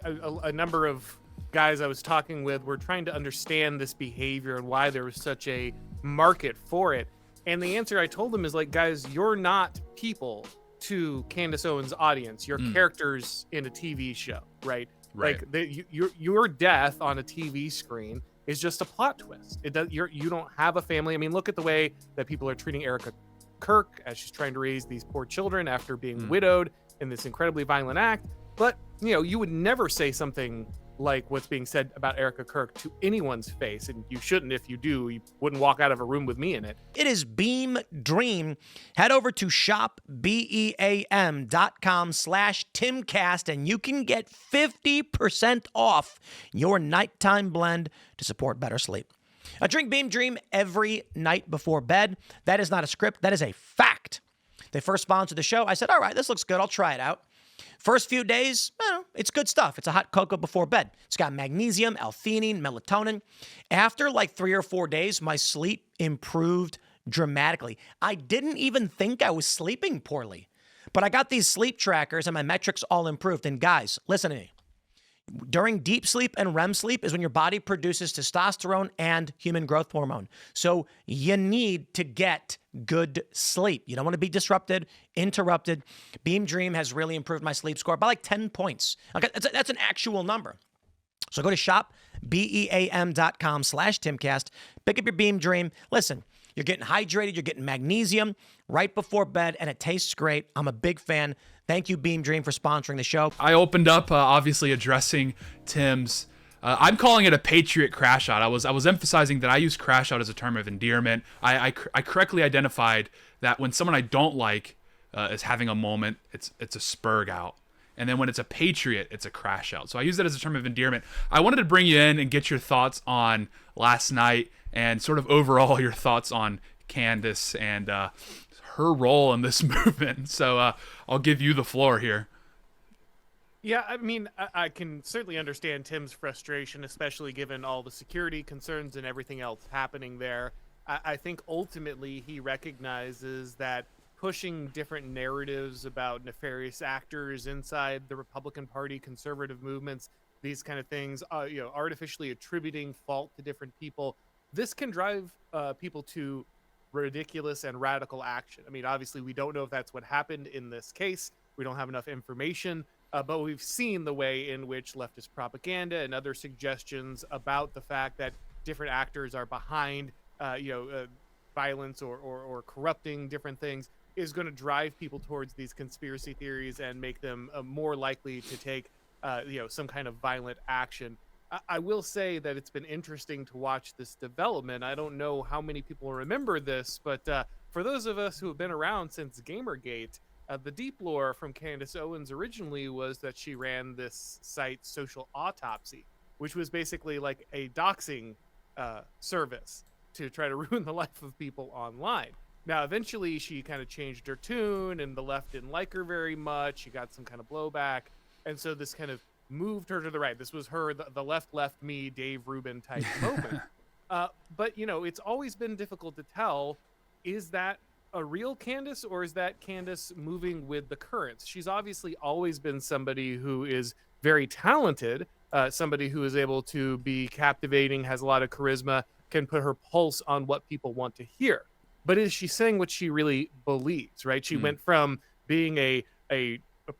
a number of guys I was talking with were trying to understand this behavior and why there was such a market for it. And the answer I told them is like, guys, you're not people to Candace Owens' audience. You're characters in a TV show, right? Right. Like your death on a TV screen is just a plot twist. You don't have a family. I mean, look at the way that people are treating Erica Kirk as she's trying to raise these poor children after being widowed in this incredibly violent act. But, you would never say something like what's being said about Erica Kirk to anyone's face. And you shouldn't. If you do, you wouldn't walk out of a room with me in it. It is Beam Dream. Head over to shopbeam.com/Timcast and you can get 50% off your nighttime blend to support better sleep. Drink Beam Dream every night before bed. That is not a script. That is a fact. They first sponsored the show. I said, all right, this looks good. I'll try it out. First few days, it's good stuff. It's a hot cocoa before bed. It's got magnesium, L-theanine, melatonin. After like 3 or 4 days, my sleep improved dramatically. I didn't even think I was sleeping poorly, but I got these sleep trackers and my metrics all improved. And guys, listen to me. During deep sleep and REM sleep is when your body produces testosterone and human growth hormone. So you need to get good sleep. You don't want to be disrupted, interrupted. Beam Dream has really improved my sleep score by like 10 points. Okay, that's an actual number. So go to shopbeam.com/Timcast. Pick up your Beam Dream. Listen, you're getting hydrated. You're getting magnesium right before bed, and it tastes great. I'm a big fan. Thank you, Beam Dream, for sponsoring the show. I opened up, obviously addressing Tim's. I'm calling it a Patriot crash out. I was emphasizing that I use crash out as a term of endearment. I correctly identified that when someone I don't like is having a moment, it's a spurg out. And then when it's a Patriot, it's a crash out. So I use that as a term of endearment. I wanted to bring you in and get your thoughts on last night and sort of overall your thoughts on Candace and her role in this movement. So I'll give you the floor here. Yeah, I mean, I can certainly understand Tim's frustration, especially given all the security concerns and everything else happening there. I think ultimately he recognizes that pushing different narratives about nefarious actors inside the Republican Party, conservative movements, these kind of things, artificially attributing fault to different people, this can drive people to ridiculous and radical action. I mean, obviously, we don't know if that's what happened in this case. We don't have enough information, but we've seen the way in which leftist propaganda and other suggestions about the fact that different actors are behind, violence or corrupting different things is going to drive people towards these conspiracy theories and make them more likely to take, some kind of violent action. I will say that it's been interesting to watch this development. I don't know how many people remember this, but for those of us who have been around since Gamergate, the deep lore from Candace Owens originally was that she ran this site, Social Autopsy, which was basically like a doxing service to try to ruin the life of people online. Now, eventually, she kind of changed her tune, and the left didn't like her very much. She got some kind of blowback, and so this kind of moved her to the right. This was her, the left me, Dave Rubin type moment. But, it's always been difficult to tell, is that a real Candace or is that Candace moving with the currents? She's obviously always been somebody who is very talented, somebody who is able to be captivating, has a lot of charisma, can put her pulse on what people want to hear. But is she saying what she really believes, right? She went from being a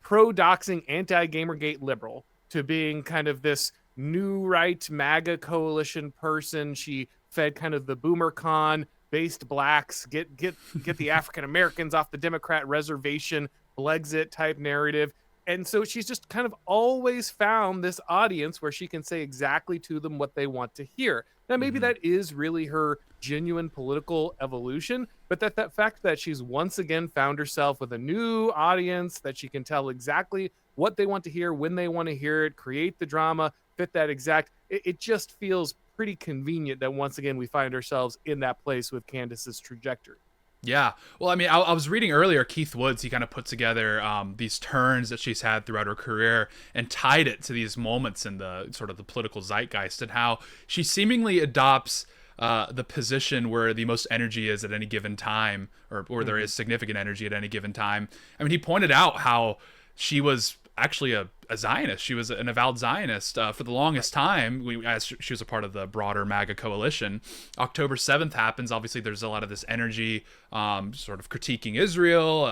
pro-doxing, anti-Gamergate liberal to being kind of this new right MAGA coalition person. She fed kind of the boomer con, based blacks, get the African Americans off the Democrat reservation, Blexit type narrative. And so she's just kind of always found this audience where she can say exactly to them what they want to hear. Now, maybe that is really her genuine political evolution, but that fact that she's once again found herself with a new audience that she can tell exactly what they want to hear, when they want to hear it, create the drama, fit that exact, it just feels pretty convenient that once again we find ourselves in that place with Candace's trajectory. Yeah. Well, I mean, I was reading earlier, Keith Woods, he kind of put together these turns that she's had throughout her career and tied it to these moments in the sort of the political zeitgeist and how she seemingly adopts the position where the most energy is at any given time, or there is significant energy at any given time. I mean, he pointed out how she was actually a Zionist. She was an avowed Zionist for the longest time, as she was a part of the broader MAGA coalition. October 7th happens. Obviously, there's a lot of this energy sort of critiquing Israel,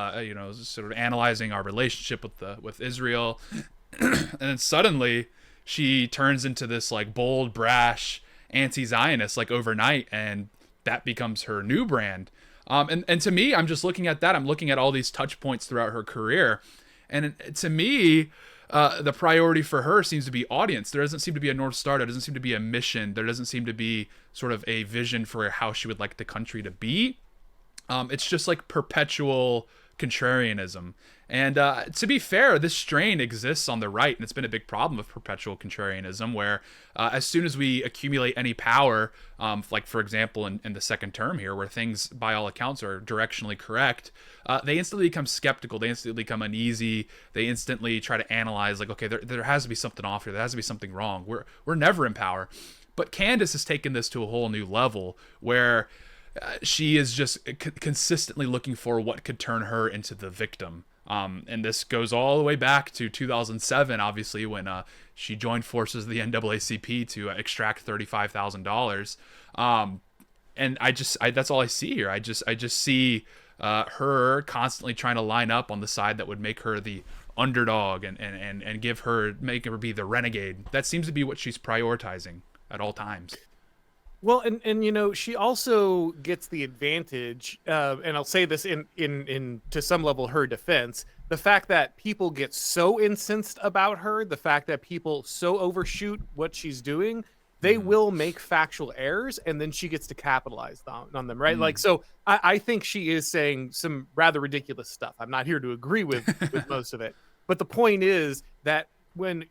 sort of analyzing our relationship with Israel. And then suddenly she turns into this like bold, brash anti-Zionist like overnight, and that becomes her new brand. And to me, I'm just looking at that. I'm looking at all these touch points throughout her career. And to me, the priority for her seems to be audience. There doesn't seem to be a North Star. There doesn't seem to be a mission. There doesn't seem to be sort of a vision for how she would like the country to be. It's just like perpetual contrarianism. And to be fair, this strain exists on the right, and it's been a big problem of perpetual contrarianism, where as soon as we accumulate any power, like for example in the second term here, where things by all accounts are directionally correct, they instantly become skeptical, they instantly become uneasy, they instantly try to analyze, like, okay, there has to be something off here, there has to be something wrong, we're never in power. But Candace has taken this to a whole new level, where she is just consistently looking for what could turn her into the victim. And this goes all the way back to 2007, obviously, when she joined forces with the NAACP to extract $35,000. And that's all I see here. I just see her constantly trying to line up on the side that would make her the underdog and make her be the renegade. That seems to be what she's prioritizing at all times. Well, and she also gets the advantage, and I'll say this in to some level her defense, the fact that people get so incensed about her, the fact that people so overshoot what she's doing, they will make factual errors, and then she gets to capitalize on them, right? Like, so I think she is saying some rather ridiculous stuff. I'm not here to agree with most of it, but the point is that when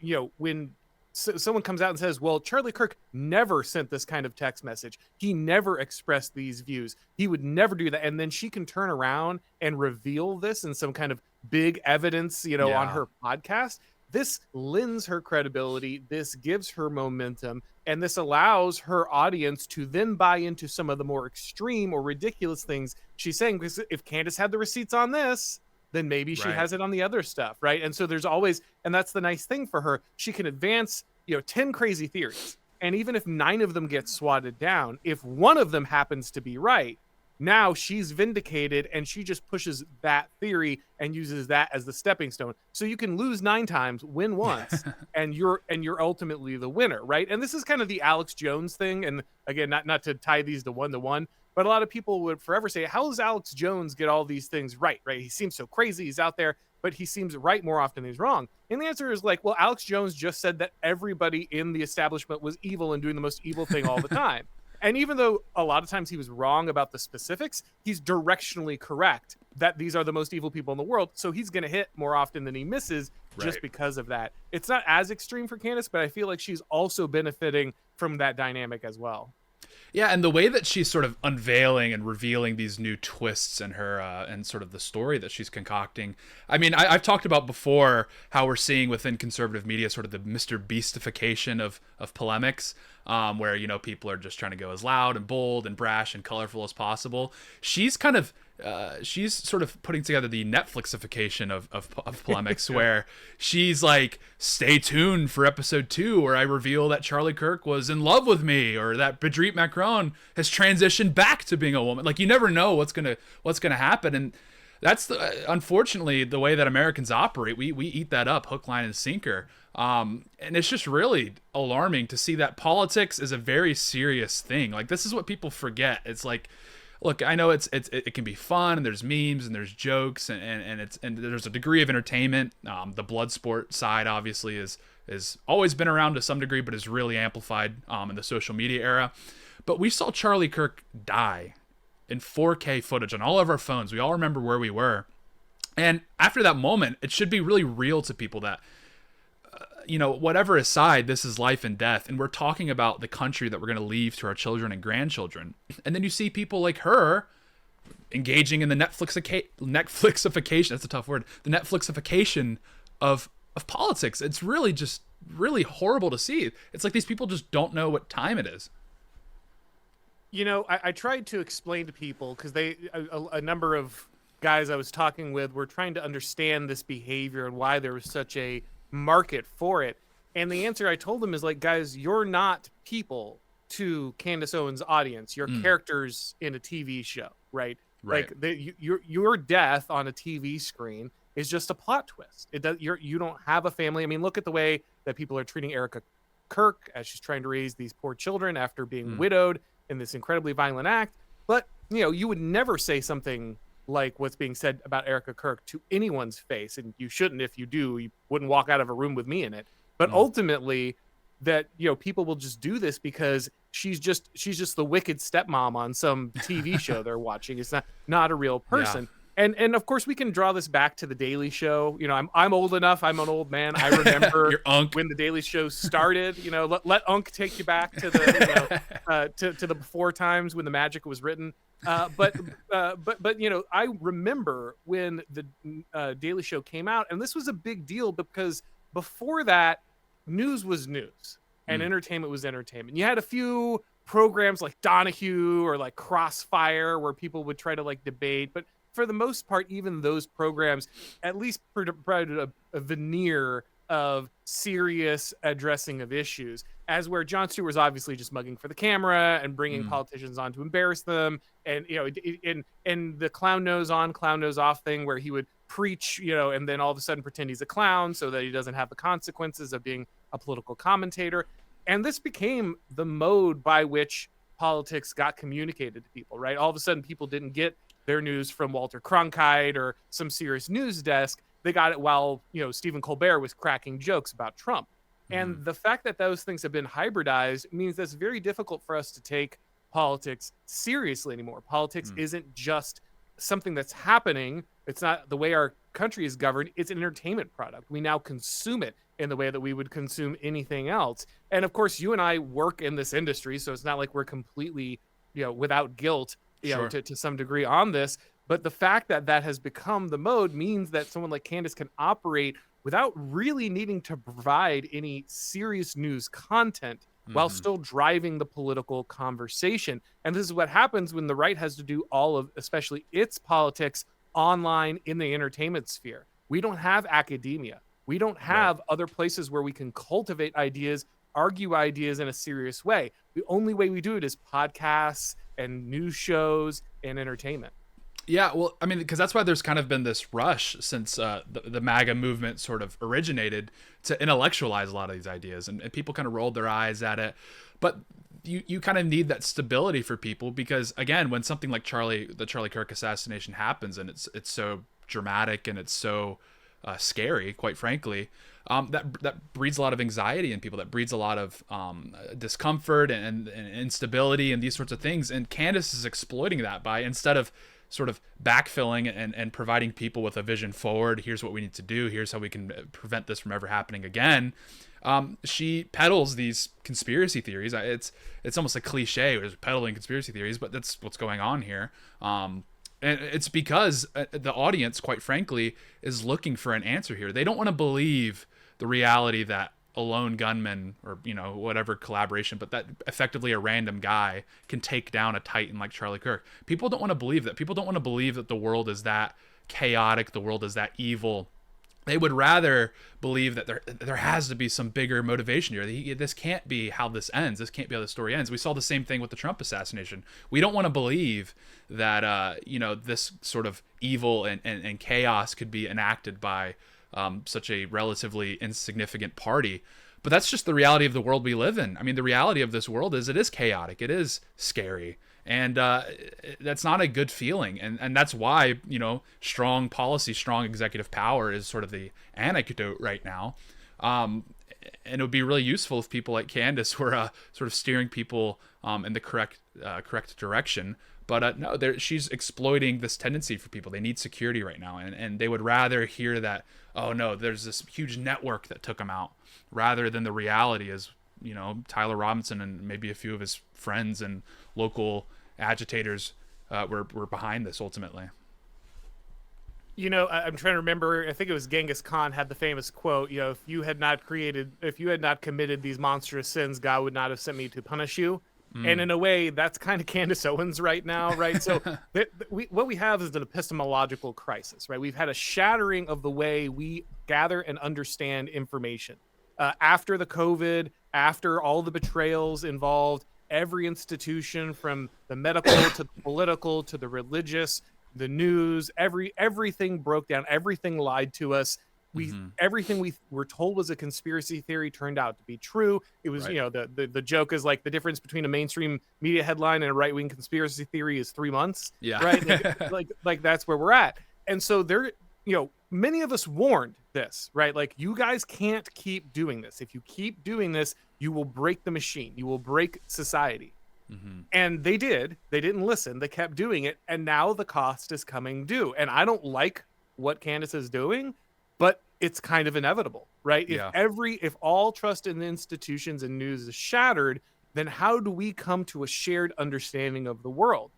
someone comes out and says, well, Charlie Kirk never sent this kind of text message, he never expressed these views, he would never do that, and then she can turn around and reveal this in some kind of big evidence, on her podcast. This lends her credibility, this gives her momentum, and this allows her audience to then buy into some of the more extreme or ridiculous things she's saying, because if Candace had the receipts on this, then maybe she has it on the other stuff, right? And so there's always, and that's the nice thing for her, she can advance 10 crazy theories, and even if 9 of them get swatted down, if one of them happens to be right, now she's vindicated, and she just pushes that theory and uses that as the stepping stone. So you can lose 9 times, win once, and you're ultimately the winner, right? And this is kind of the Alex Jones thing, and again, not to tie these to one, but a lot of people would forever say, how does Alex Jones get all these things right? He seems so crazy, he's out there, but he seems right more often than he's wrong. And the answer is like, well, Alex Jones just said that everybody in the establishment was evil and doing the most evil thing all the time. And even though a lot of times he was wrong about the specifics, he's directionally correct that these are the most evil people in the world. So he's going to hit more often than he misses just because of that. It's not as extreme for Candace, but I feel like she's also benefiting from that dynamic as well. Yeah, and the way that she's sort of unveiling and revealing these new twists in her and sort of the story that she's concocting. I mean, I've talked about before how we're seeing within conservative media sort of the Mr. Beastification of polemics, where, people are just trying to go as loud and bold and brash and colorful as possible. She's kind of she's sort of putting together the Netflixification of polemics, where she's like, stay tuned for episode 2, where I reveal that Charlie Kirk was in love with me, or that Brigitte Macron has transitioned back to being a woman. Like, you never know what's gonna happen, and that's unfortunately the way that Americans operate. We eat that up hook, line, and sinker. And it's just really alarming to see that politics is a very serious thing. Like, this is what people forget. It's like, look, I know it can be fun, and there's memes and there's jokes, and there's a degree of entertainment. The blood sport side obviously is always been around to some degree, but is really amplified in the social media era. But we saw Charlie Kirk die in 4K footage on all of our phones. We all remember where we were. And after that moment, it should be really real to people that, whatever aside, this is life and death. And we're talking about the country that we're going to leave to our children and grandchildren. And then you see people like her engaging in the Netflixification, that's a tough word, the Netflixification of politics. It's really just really horrible to see. It's like these people just don't know what time it is. I tried to explain to people, because a number of guys I was talking with were trying to understand this behavior and why there was such a market for it. And the answer I told them is like, guys, you're not people to Candace Owens' audience. You're characters in a TV show, right? Right. Like your death on a TV screen is just a plot twist. It does. You don't have a family. I mean, look at the way that people are treating Erica Kirk as she's trying to raise these poor children after being widowed in this incredibly violent act. But you would never say something like what's being said about Erica Kirk to anyone's face, and you shouldn't. If you do, you wouldn't walk out of a room with me in it. But ultimately, that people will just do this because she's just the wicked stepmom on some TV show they're watching. It's not a real person. Yeah. And of course we can draw this back to the Daily Show. I'm old enough. I'm an old man. I remember when the Daily Show started. Let Unc take you back to the to the before times when the magic was written. But I remember when the Daily Show came out, and this was a big deal because before that, news was news and entertainment was entertainment. You had a few programs like Donahue or like Crossfire where people would try to like debate, but for the most part, even those programs at least provided a veneer of serious addressing of issues, as where Jon Stewart was obviously just mugging for the camera and bringing politicians on to embarrass them. And, and the clown nose on, clown nose off thing where he would preach, and then all of a sudden pretend he's a clown so that he doesn't have the consequences of being a political commentator. And this became the mode by which politics got communicated to people, right? All of a sudden people didn't get their news from Walter Cronkite or some serious news desk. They got it while, Stephen Colbert was cracking jokes about Trump. And the fact that those things have been hybridized means that it's very difficult for us to take politics seriously anymore. Politics isn't just something that's happening. It's not the way our country is governed. It's an entertainment product. We now consume it in the way that we would consume anything else. And of course, you and I work in this industry, so it's not like we're completely, without guilt, to some degree on this. But the fact that that has become the mode means that someone like Candace can operate without really needing to provide any serious news content while still driving the political conversation. And this is what happens when the right has to do all of, especially its politics, online in the entertainment sphere. We don't have academia. We don't have other places where we can cultivate ideas, argue ideas in a serious way. The only way we do it is podcasts and news shows and entertainment. Yeah, well, I mean, because that's why there's kind of been this rush since the MAGA movement sort of originated to intellectualize a lot of these ideas, and people kind of rolled their eyes at it. But you kind of need that stability for people because, again, when something like the Charlie Kirk assassination happens and it's so dramatic and it's so scary, quite frankly, that breeds a lot of anxiety in people. That breeds a lot of discomfort and instability and these sorts of things. And Candace is exploiting that by, instead of sort of backfilling and providing people with a vision forward, here's what we need to do, here's how we can prevent this from ever happening again, she peddles these conspiracy theories. It's almost a cliche, peddling conspiracy theories, but that's what's going on here. And it's because the audience, quite frankly, is looking for an answer here. They don't want to believe the reality that a lone gunman or whatever collaboration, but that effectively a random guy can take down a titan like Charlie Kirk. People don't want to believe that. People don't want to believe that the world is that chaotic, the world is that evil. They would rather believe that there has to be some bigger motivation here. This can't be how this ends. This can't be how the story ends. We saw the same thing with the Trump assassination. We don't want to believe that this sort of evil and chaos could be enacted by such a relatively insignificant party. But that's just the reality of the world we live in. I mean, the reality of this world is it is chaotic. It is scary. And that's not a good feeling. And that's why, strong policy, strong executive power is sort of the anecdote right now. And it would be really useful if people like Candace were sort of steering people in the correct direction. But no, she's exploiting this tendency for people. They need security right now. And they would rather hear that, oh, no, there's this huge network that took them out, rather than the reality is, Tyler Robinson and maybe a few of his friends and local agitators were behind this ultimately. I'm trying to remember. I think it was Genghis Khan had the famous quote, if you had not committed these monstrous sins, God would not have sent me to punish you. And in a way, that's kind of Candace Owens right now, right? So what we have is an epistemological crisis, right? We've had a shattering of the way we gather and understand information. After the COVID, after all the betrayals involved, every institution from the medical to the political to the religious, the news, everything broke down, everything lied to us. Everything we were told was a conspiracy theory turned out to be true. It was, Right. you know, the joke is like the difference between a mainstream media headline and a right-wing conspiracy theory is 3 months. Yeah. Right. Like that's where we're at. And so there, you know, many of us warned this, right? Like, you guys can't keep doing this. If you keep doing this, you will break the machine. You will break society. And they did. They didn't listen. They kept doing it. And now the cost is coming due. And I don't like what Candace is doing, but it's kind of inevitable, right? Yeah. If all trust in the institutions and news is shattered, then how do we come to a shared understanding of the world?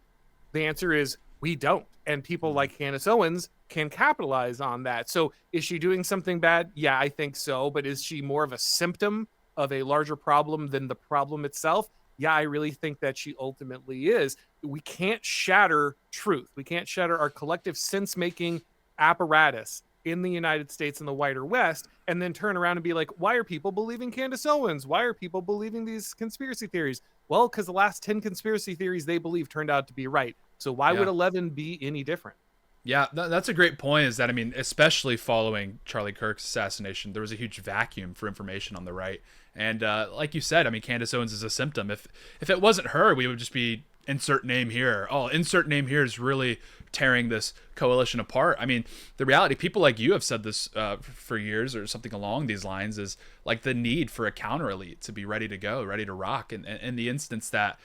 The answer is we don't. And people like Candace Owens can capitalize on that. So is she doing something bad? Yeah, I think so. But is she more of a symptom of a larger problem than the problem itself? Yeah, I really think that she ultimately is. We can't shatter truth. We can't shatter our collective sense-making apparatus in the United States and the wider West, and then turn around and be like, why are people believing Candace Owens? Why are people believing these conspiracy theories? Well, because the last 10 conspiracy theories they believe turned out to be right. So why would 11 be any different? Yeah, that's a great point. Is that, I mean, especially following Charlie Kirk's assassination, there was a huge vacuum for information on the right. And like you said, I mean, Candace Owens is a symptom. If it wasn't her, we would just be insert name here. Oh, insert name here is really tearing this coalition apart. I mean, the reality, people like you have said this for years or something along these lines, is like the need for a counter elite to be ready to go, ready to rock. And in the instance that,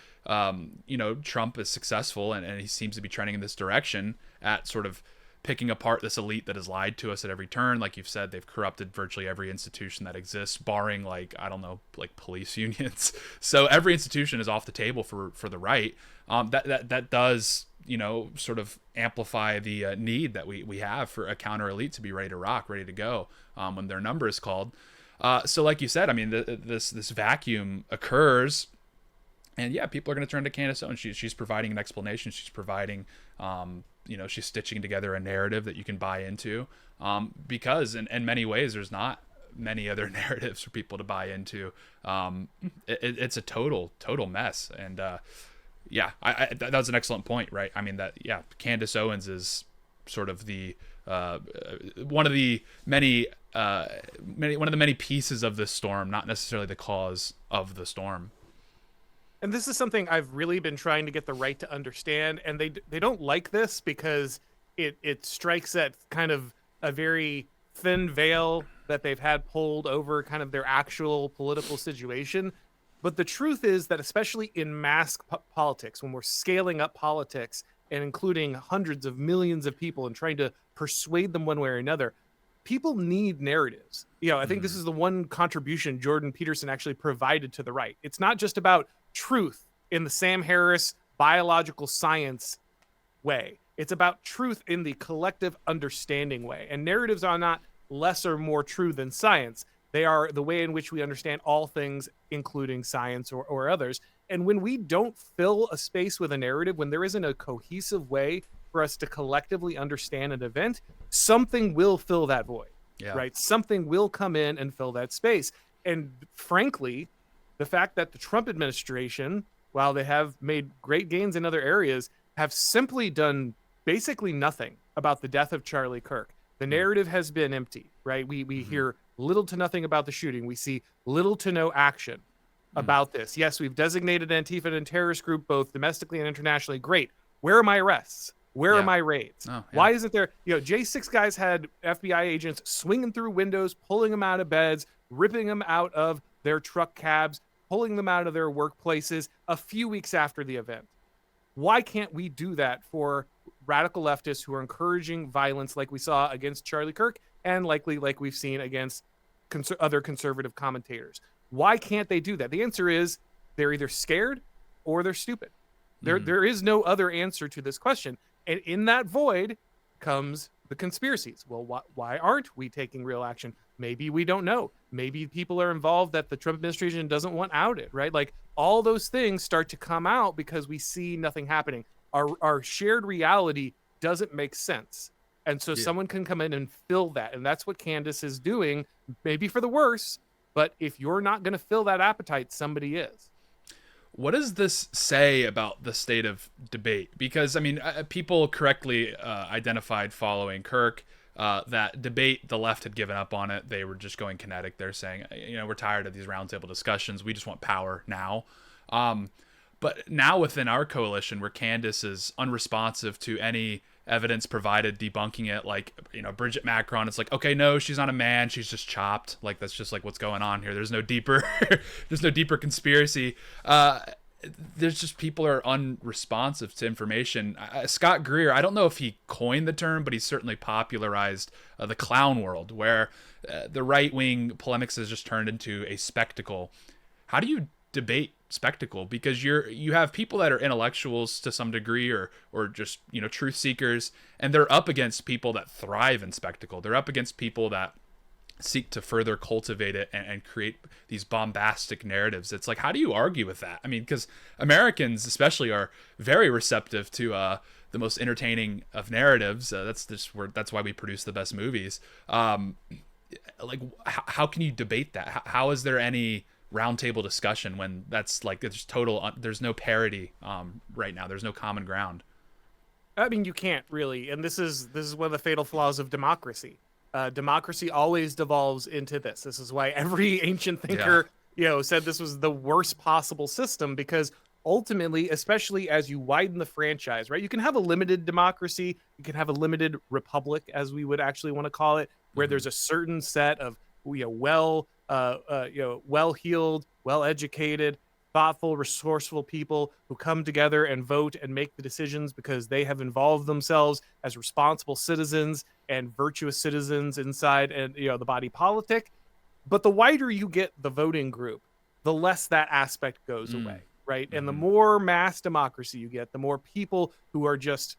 you know, Trump is successful and he seems to be trending in this direction at sort of picking apart this elite that has lied to us at every turn. Like you've said, they've corrupted virtually every institution that exists, barring, like, I don't know, like police unions. So every institution is off the table for the right. That does, you know, sort of amplify the need that we have for a counter elite to be ready to rock, ready to go when their number is called. So like you said, I mean, this vacuum occurs. And yeah, people are going to turn to Candace Owens. She's providing an explanation. She's providing, you know, she's stitching together a narrative that you can buy into. Because in many ways, there's not many other narratives for people to buy into. It's a total mess. And yeah, that was an excellent point, right? I mean, Candace Owens is sort of the one of the many pieces of this storm, not necessarily the cause of the storm. And this is something I've really been trying to get the right to understand, and they don't like this because it strikes at kind of a very thin veil that they've had pulled over kind of their actual political situation. But the truth is that, especially in mass politics, when we're scaling up politics and including hundreds of millions of people and trying to persuade them one way or another, people need narratives. You know, I think this is the one contribution Jordan Peterson actually provided to the right. It's not just about truth in the Sam Harris biological science way. It's about truth in the collective understanding way. And narratives are not less or more true than science. They are the way in which we understand all things, including science or others. And when we don't fill a space with a narrative, when there isn't a cohesive way for us to collectively understand an event, something will fill that void, right? Something will come in and fill that space. And frankly, the fact that the Trump administration, while they have made great gains in other areas, have simply done basically nothing about the death of Charlie Kirk. The narrative has been empty, right? We hear little to nothing about the shooting. We see little to no action about this. Yes, we've designated Antifa and terrorist group both domestically and internationally. Great. Where are my arrests? Where are my raids? Why isn't there, you know, J6 guys had FBI agents swinging through windows, pulling them out of beds, ripping them out of their truck cabs, pulling them out of their workplaces a few weeks after the event. Why can't we do that for radical leftists who are encouraging violence like we saw against Charlie Kirk and likely like we've seen against other conservative commentators? Why can't they do that? The answer is they're either scared or they're stupid. There is no other answer to this question. And in that void comes the conspiracies. Well, why aren't we taking real action? Maybe we don't know. Maybe people are involved that the Trump administration doesn't want outed, right? Like, all those things start to come out because we see nothing happening. Our shared reality doesn't make sense. And so someone can come in and fill that. And that's what Candace is doing, maybe for the worse. But if you're not going to fill that appetite, somebody is. What does this say about the state of debate? Because, I mean, people correctly identified following Kirk that debate, the left had given up on it. They were just going kinetic. They're saying, we're tired of these roundtable discussions. We just want power now. But now within our coalition, where Candace is unresponsive to any evidence provided debunking it, like, Bridget Macron, it's like, okay, no, she's not a man, she's just chopped. Like, that's just like what's going on here. There's no deeper there's no deeper conspiracy. There's just, people are unresponsive to information. Scott Greer, I don't know if he coined the term, but he certainly popularized the clown world, where the right-wing polemics has just turned into a spectacle. How do you debate spectacle? Because you have people that are intellectuals to some degree, or just truth seekers, and they're up against people that thrive in spectacle. They're up against people that seek to further cultivate it and create these bombastic narratives. It's like, how do you argue with that? I mean, because Americans especially are very receptive to the most entertaining of narratives. That's why we produce the best movies. Like, how can you debate that? How is there any roundtable discussion when that's like, it's total, there's no parity right now, there's no common ground? I mean, you can't really, and this is one of the fatal flaws of democracy. Democracy always devolves into this. This is why every ancient thinker said this was the worst possible system, because ultimately, especially as you widen the franchise, right, you can have a limited democracy, you can have a limited republic, as we would actually want to call it, where there's a certain set of well-heeled, well-educated, thoughtful, resourceful people who come together and vote and make the decisions because they have involved themselves as responsible citizens and virtuous citizens inside and the body politic. But the wider you get the voting group, the less that aspect goes away, right? And the more mass democracy you get, the more people who are just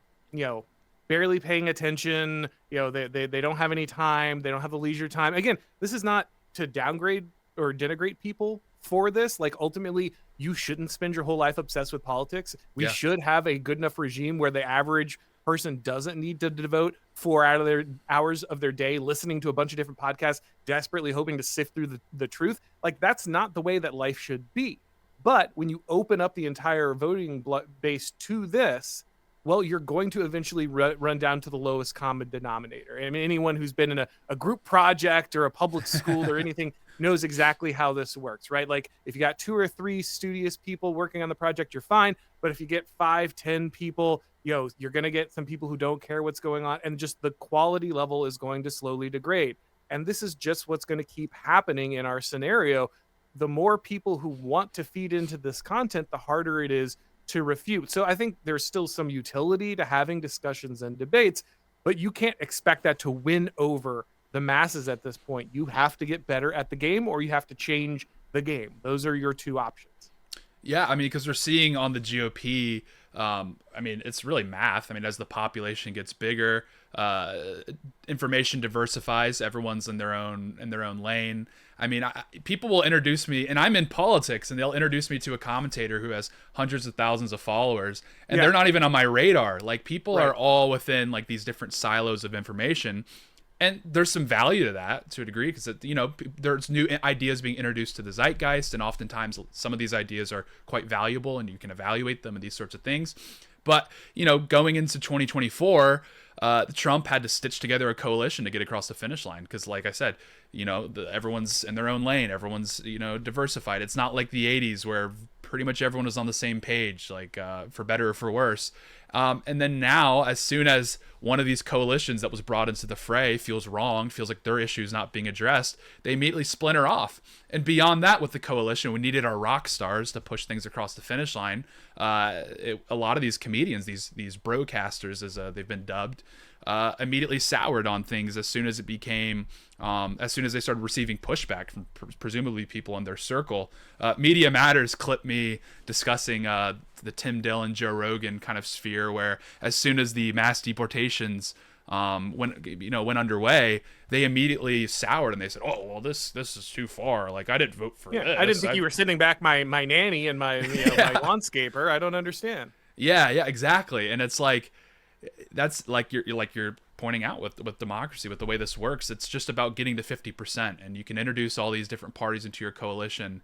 barely paying attention, they don't have any time, they don't have the leisure time. Again, this is not to downgrade or denigrate people for this. Like, ultimately, you shouldn't spend your whole life obsessed with politics. We should have a good enough regime where the average person doesn't need to devote 4 out of their hours of their day listening to a bunch of different podcasts, desperately hoping to sift through the truth. Like, that's not the way that life should be. But when you open up the entire voting base to this, well, you're going to eventually run down to the lowest common denominator. I mean, anyone who's been in a group project or a public school or anything knows exactly how this works, right? Like, if you got 2 or 3 studious people working on the project, you're fine. But if you get 5, 10 people, you're going to get some people who don't care what's going on. And just the quality level is going to slowly degrade. And this is just what's going to keep happening in our scenario. The more people who want to feed into this content, the harder it is to refute. So I think there's still some utility to having discussions and debates, but you can't expect that to win over the masses at this point. You have to get better at the game, or you have to change the game. Those are your 2 options. Yeah, I mean, because we're seeing on the GOP, I mean, it's really math. I mean, as the population gets bigger, information diversifies. Everyone's in their own lane. I mean, people will introduce me, and I'm in politics, and they'll introduce me to a commentator who has hundreds of thousands of followers, and they're not even on my radar. Like, people are all within like these different silos of information. And there's some value to that to a degree, because there's new ideas being introduced to the zeitgeist, and oftentimes some of these ideas are quite valuable and you can evaluate them and these sorts of things. But going into 2024, Trump had to stitch together a coalition to get across the finish line, because, like I said, everyone's in their own lane, everyone's diversified. It's not like the 80s where pretty much everyone was on the same page, like for better or for worse. And then now, as soon as one of these coalitions that was brought into the fray feels wrong, feels like their issue is not being addressed, they immediately splinter off. And beyond that, with the coalition, we needed our rock stars to push things across the finish line. A lot of these comedians, these broadcasters, as they've been dubbed, immediately soured on things as soon as it became, as soon as they started receiving pushback from presumably people in their circle. Media Matters clipped me discussing the Tim Dillon, Joe Rogan kind of sphere, where as soon as the mass deportations went underway, they immediately soured and they said, "Oh, well, this is too far. Like, I didn't vote for this. I didn't think you were sending back my nanny and my my landscaper. I don't understand." Yeah, exactly. And it's like, that's like you're pointing out with democracy, with the way this works, it's just about getting to 50%, and you can introduce all these different parties into your coalition.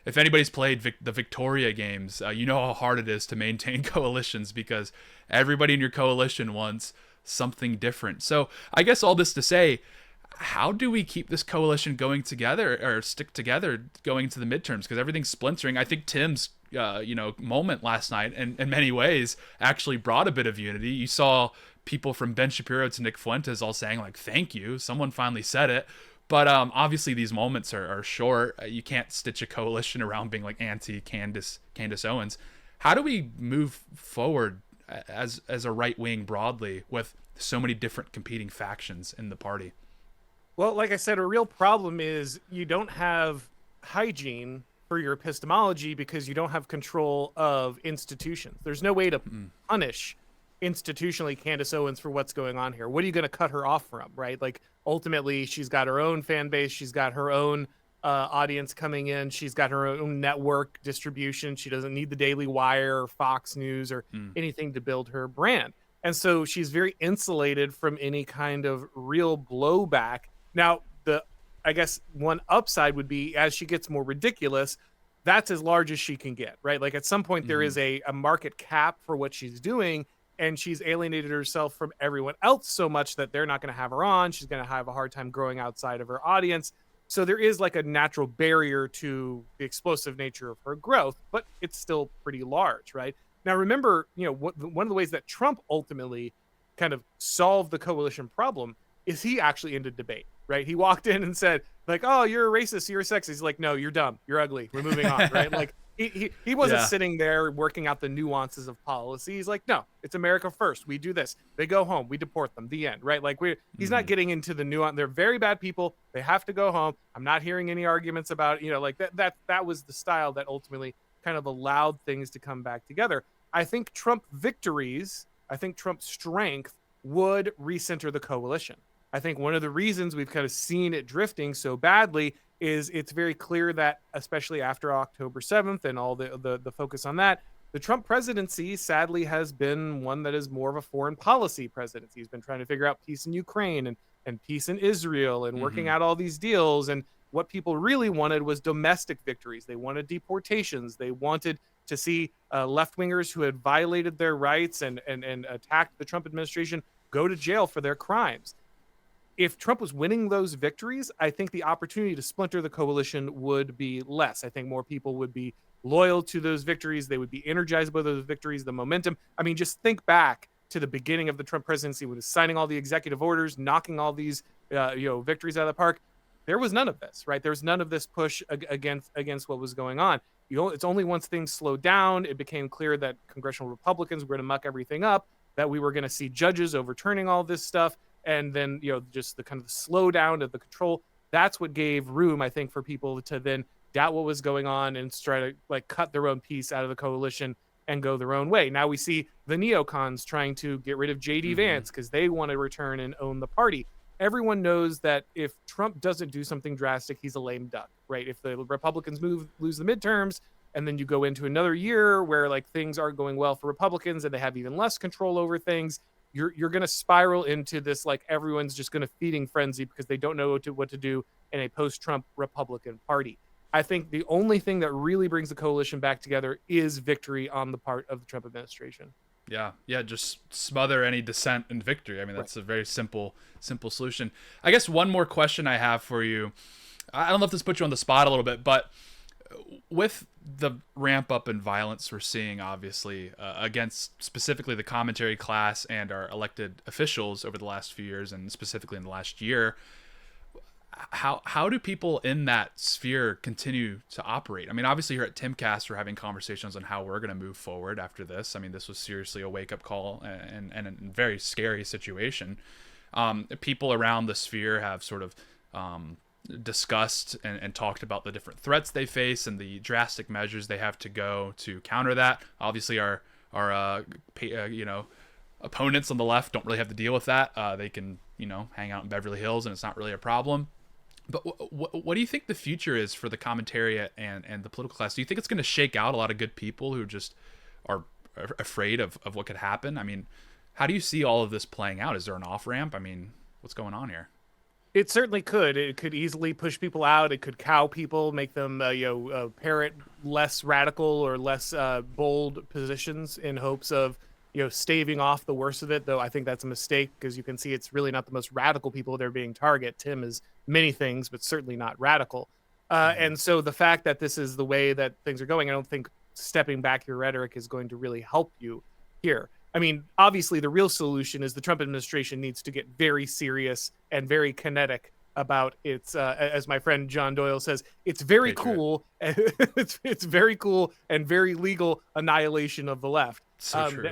If anybody's played the Victoria games, you know how hard it is to maintain coalitions because everybody in your coalition wants something different. So I guess all this to say, how do we keep this coalition going together or stick together going into the midterms? Because everything's splintering. I think Tim's moment last night in many ways actually brought a bit of unity. You saw people from Ben Shapiro to Nick Fuentes all saying like, thank you, someone finally said it. But obviously these moments are short. You can't stitch a coalition around being like anti-Candace Owens. How do we move forward as a right wing broadly with so many different competing factions in the party? Well, like I said, a real problem is you don't have hygiene for your epistemology because you don't have control of institutions. There's no way to punish institutionally Candace Owens for what's going on here. What are you going to cut her off from, right? Like, ultimately, she's got her own fan base. She's got her own audience coming in. She's got her own network distribution. She doesn't need the Daily Wire or Fox News or anything to build her brand. And so she's very insulated from any kind of real blowback. Now, I guess one upside would be as she gets more ridiculous, that's as large as she can get, right? Like at some point there is a market cap for what she's doing, and she's alienated herself from everyone else so much that they're not going to have her on. She's going to have a hard time growing outside of her audience. So there is like a natural barrier to the explosive nature of her growth, but it's still pretty large, right? Now, remember, one of the ways that Trump ultimately kind of solved the coalition problem is he actually ended debate, right? He walked in and said, like, oh, you're a racist, you're a sexist. He's like, no, you're dumb, you're ugly, we're moving on, right? Like, he wasn't sitting there working out the nuances of policy. He's like, no, it's America first. We do this. They go home. We deport them. The end, right? Like, he's not getting into the nuance. They're very bad people. They have to go home. I'm not hearing any arguments about, like that was the style that ultimately kind of allowed things to come back together. I think Trump victories, I think Trump's strength would recenter the coalition. I think one of the reasons we've kind of seen it drifting so badly is it's very clear that, especially after October 7th and all the focus on that, the Trump presidency sadly has been one that is more of a foreign policy presidency. He's been trying to figure out peace in Ukraine and peace in Israel and working out all these deals. And what people really wanted was domestic victories. They wanted deportations. They wanted to see left-wingers who had violated their rights and attacked the Trump administration go to jail for their crimes. If Trump was winning those victories, I think the opportunity to splinter the coalition would be less. I think more people would be loyal to those victories. They would be energized by those victories, the momentum. I mean, just think back to the beginning of the Trump presidency when he was signing all the executive orders, knocking all these victories out of the park. There was none of this, right? There was none of this push against what was going on. It's only once things slowed down, it became clear that congressional Republicans were going to muck everything up, that we were going to see judges overturning all this stuff. And then, just the kind of slowdown of the control, that's what gave room, I think, for people to then doubt what was going on and try to like cut their own piece out of the coalition and go their own way. Now we see the neocons trying to get rid of J.D. Vance because they want to return and own the party. Everyone knows that if Trump doesn't do something drastic, he's a lame duck, right? If the Republicans lose the midterms, and then you go into another year where like things aren't going well for Republicans and they have even less control over things, you're going to spiral into this, like everyone's just going to feeding frenzy because they don't know what to do in a post-Trump Republican party. I think the only thing that really brings the coalition back together is victory on the part of the Trump administration. Yeah, just smother any dissent in victory. I mean, that's a very simple solution. I guess one more question I have for you. I don't know if this puts you on the spot a little bit, but with the ramp up in violence we're seeing, obviously, against specifically the commentary class and our elected officials over the last few years, and specifically in the last year, how do people in that sphere continue to operate? I mean, obviously here at Timcast, we're having conversations on how we're going to move forward after this. I mean, this was seriously a wake-up call and a very scary situation. People around the sphere have sort of discussed and talked about the different threats they face and the drastic measures they have to go to counter that. Obviously, our opponents on the left don't really have to deal with that. They can hang out in Beverly Hills and it's not really a problem. But what do you think the future is for the commentariat and the political class? Do you think it's going to shake out a lot of good people who just are afraid of what could happen? I mean, How do you see all of this playing out? Is there an off-ramp? I mean, what's going on here? It certainly could. It could easily push people out. It could cow people, make them, parrot less radical or less bold positions in hopes of, staving off the worst of it. Though I think that's a mistake, because you can see it's really not the most radical people that are being targeted. Tim is many things, but certainly not radical. And so the fact that this is the way that things are going, I don't think stepping back your rhetoric is going to really help you here. I mean, obviously, the real solution is the Trump administration needs to get very serious and very kinetic about its, as my friend John Doyle says, it's very cool. It's very cool and very legal annihilation of the left. So true.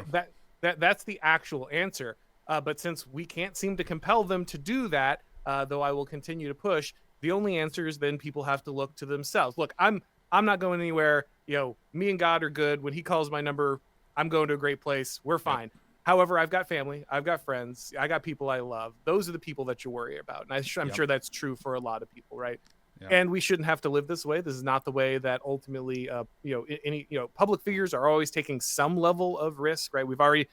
That's the actual answer. But since we can't seem to compel them to do that, though I will continue to push, the only answer is then people have to look to themselves. Look, I'm not going anywhere. Me and God are good. When he calls my number, I'm going to a great place. We're fine. Yep. However, I've got family. I've got friends. I got people I love. Those are the people that you worry about. And I'm sure that's true for a lot of people, right? Yep. And we shouldn't have to live this way. This is not the way that ultimately, public figures are always taking some level of risk, right? We've already,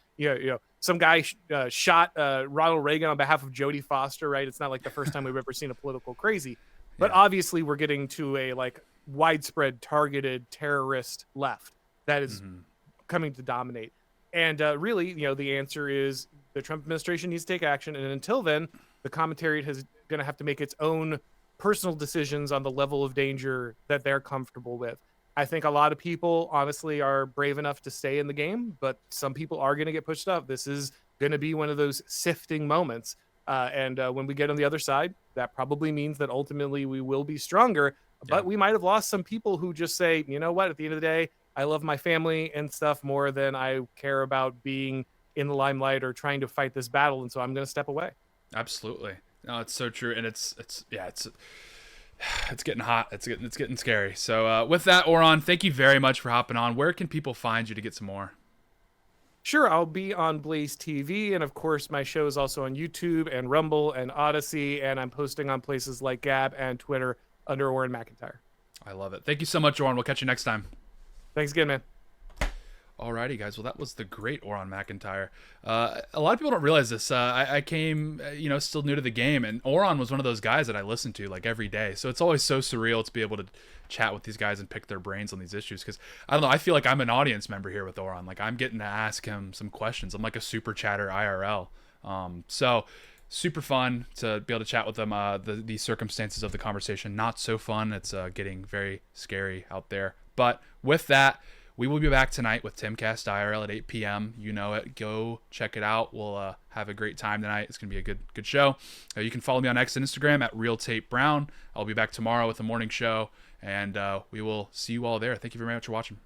some guy shot Ronald Reagan on behalf of Jodie Foster, right? It's not like the first time we've ever seen a political crazy. But obviously we're getting to a widespread targeted terrorist left that is coming to dominate. And really, the answer is the Trump administration needs to take action. And until then, the commentariat is going to have to make its own personal decisions on the level of danger that they're comfortable with. I think a lot of people, honestly, are brave enough to stay in the game, but some people are going to get pushed up. This is going to be one of those sifting moments. And when we get on the other side, that probably means that ultimately we will be stronger. But we might have lost some people who just say, you know what, at the end of the day, I love my family and stuff more than I care about being in the limelight or trying to fight this battle. And so I'm going to step away. Absolutely. No, it's so true. And it's getting hot. It's getting scary. So with that, Auron, thank you very much for hopping on. Where can people find you to get some more? Sure, I'll be on Blaze TV, and of course my show is also on YouTube and Rumble and Odyssey, and I'm posting on places like Gab and Twitter under Auron MacIntyre. I love it. Thank you so much, Auron. We'll catch you next time. Thanks again, man. Alrighty, guys. Well, that was the great Auron MacIntyre. A lot of people don't realize this. I came, still new to the game, and Auron was one of those guys that I listened to every day. So it's always so surreal to be able to chat with these guys and pick their brains on these issues. Because I don't know, I feel like I'm an audience member here with Auron. I'm getting to ask him some questions. I'm like a super chatter IRL. So super fun to be able to chat with them. The circumstances of the conversation, not so fun. It's getting very scary out there. But with that, we will be back tonight with Timcast IRL at 8 p.m. You know it. Go check it out. We'll have a great time tonight. It's going to be a good show. You can follow me on X and Instagram at Tate Brown. I'll be back tomorrow with the morning show, and we will see you all there. Thank you very much for watching.